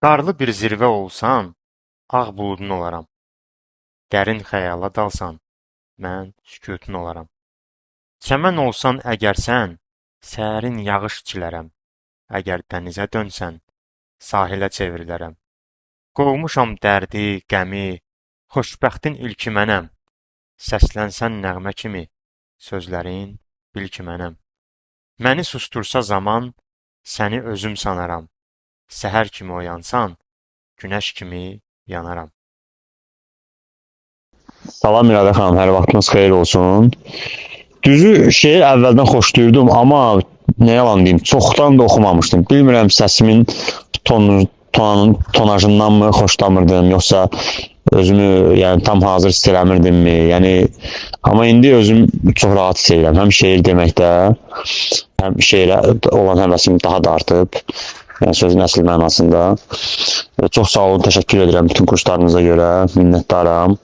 Qarlı bir zirvə olsan, ağ buludun olaram. Dərin xəyala dalsan, mən sükutun olaram. Çəmən olsan əgər sən, sərin yağış çilərəm. Əgər dənizə dönsən, sahilə çevrilərəm. Qovmuşam dərdi, qəmi, xoşbəxtin ilki mənəm. Səslənsən nəğmə kimi, sözlərin bil ki mənəm. Məni sustursa zaman, səni özüm sanaram. Səhər kimi oyansan, günəş kimi yanaram. Salam İradə xanım, hər vaxtınız xeyir olsun. Düzü şeir əvvəldən xoşlayırdım, amma nə yalan deyim, çoxdan da oxumamışdım. Bilmirəm səsimin tonajındanmı xoşlamırdım, yoxsa özümü yəni tam hazır hiss eləmirdimmi? Yəni amma indi özüm çox rahat hiss edirəm. Həm şeir deməkdə, həm şeirə olan həvəsim daha da artıb. Yəni sözün əsl mənasında. Çox sağ olun, təşəkkür edirəm bütün kurslarınıza görə, minnətdaram.